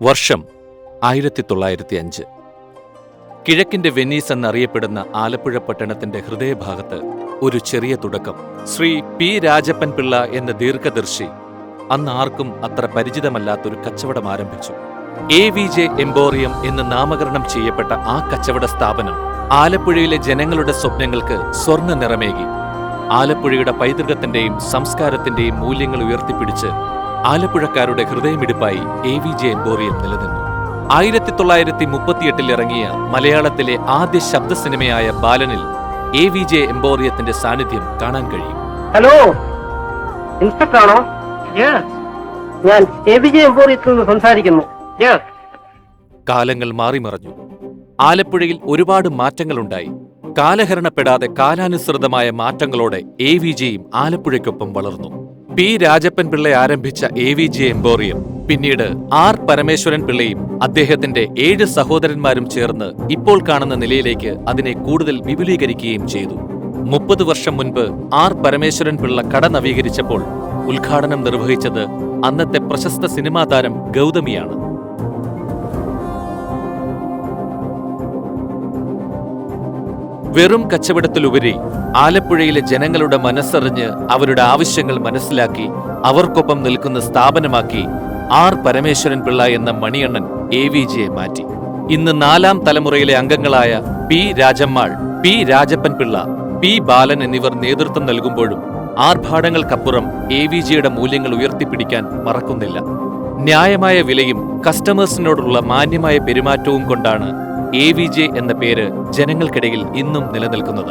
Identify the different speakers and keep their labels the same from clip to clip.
Speaker 1: വർഷം 1905. കിഴക്കിന്റെ വെനീസ് എന്നറിയപ്പെടുന്ന ആലപ്പുഴ പട്ടണത്തിന്റെ ഹൃദയഭാഗത്ത് ഒരു ചെറിയ തുടക്കം. ശ്രീ പി രാജപ്പൻ പിള്ള എന്ന ദീർഘദർശി അന്ന് ആർക്കും അത്ര പരിചിതമല്ലാത്തൊരു കച്ചവടം ആരംഭിച്ചു. AVJ എംപോറിയം എന്ന് നാമകരണം ചെയ്യപ്പെട്ട ആ കച്ചവട സ്ഥാപനം ആലപ്പുഴയിലെ ജനങ്ങളുടെ സ്വപ്നങ്ങൾക്ക് സ്വർണ്ണ നിറമേകി. ആലപ്പുഴയുടെ പൈതൃകത്തിന്റെയും സംസ്കാരത്തിന്റെയും മൂല്യങ്ങൾ ഉയർത്തിപ്പിടിച്ച് ആലപ്പുഴക്കാരുടെ ഹൃദയമിടിപ്പായി AVJ എംപോറിയം നിലനിന്നു. 1938 ഇറങ്ങിയ മലയാളത്തിലെ ആദ്യ ശബ്ദ സിനിമയായ ബാലനിൽ AVJ എംപോറിയത്തിന്റെ സാന്നിധ്യം കാണാൻ കഴിയും.
Speaker 2: ഹലോ, ഇൻസ്പെക്ടർ ആണോ? ഞാൻ AVJ എംപോറിയത്തിൽ നിന്ന് സംസാരിക്കുന്നു.
Speaker 1: കാലങ്ങൾ മാറിമറഞ്ഞു. ആലപ്പുഴയിൽ ഒരുപാട് മാറ്റങ്ങളുണ്ടായി. കാലഹരണപ്പെടാതെ കാലാനുസൃതമായ മാറ്റങ്ങളോടെ AVJയും ആലപ്പുഴയ്ക്കൊപ്പം വളർന്നു. പി രാജപ്പൻ പിള്ള ആരംഭിച്ച AVJ എംപോറിയം പിന്നീട് R പരമേശ്വരൻ പിള്ളയും അദ്ദേഹത്തിന്റെ 7 സഹോദരന്മാരും ചേർന്ന് ഇപ്പോൾ കാണുന്ന നിലയിലേക്ക് അതിനെ കൂടുതൽ വിപുലീകരിക്കുകയും ചെയ്തു. 30 വർഷം മുൻപ് R പരമേശ്വരൻ പിള്ള കട നവീകരിച്ചപ്പോൾ ഉദ്ഘാടനം നിർവഹിച്ചത് അന്നത്തെ പ്രശസ്ത സിനിമാ താരം ഗൗതമിയാണ്. വെറും കച്ചവടത്തിലുപരി ആലപ്പുഴയിലെ ജനങ്ങളുടെ മനസ്സറിഞ്ഞ് അവരുടെ ആവശ്യങ്ങൾ മനസ്സിലാക്കി അവർക്കൊപ്പം നിൽക്കുന്ന സ്ഥാപനമാക്കി R പരമേശ്വരൻ പിള്ള എന്ന മണിയണ്ണൻ AVJയെ മാറ്റി. ഇന്ന് 4ാം തലമുറയിലെ അംഗങ്ങളായ P Rajammal, P Rajappan Pillai, P Balan എന്നിവർ നേതൃത്വം നൽകുമ്പോഴും ആർഭാടങ്ങൾക്കപ്പുറം AVJയുടെ മൂല്യങ്ങൾ ഉയർത്തിപ്പിടിക്കാൻ മറക്കുന്നില്ല. ന്യായമായ വിലയും കസ്റ്റമേഴ്സിനോടുള്ള മാന്യമായ പെരുമാറ്റവും കൊണ്ടാണ് AVJ എന്ന പേര് ജനങ്ങൾക്കിടയിൽ ഇന്നും നിലനിൽക്കുന്നത്.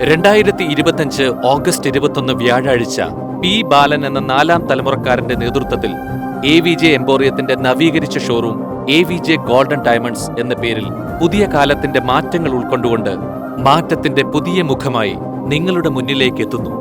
Speaker 1: 2025 ഓഗസ്റ്റ് 21 വ്യാഴാഴ്ച പി ബാലൻ എന്ന 4ാം തലമുറക്കാരന്റെ നേതൃത്വത്തിൽ AVJ എംപോറിയത്തിന്റെ നവീകരിച്ച ഷോറൂം AVJ ഗോൾഡൻ ഡയമണ്ട്സ് എന്ന പേരിൽ പുതിയ കാലത്തിന്റെ മാറ്റങ്ങൾ ഉൾക്കൊണ്ടുകൊണ്ട് മാറ്റത്തിന്റെ പുതിയ മുഖമായി നിങ്ങളുടെ മുന്നിലേക്ക് എത്തുന്നു.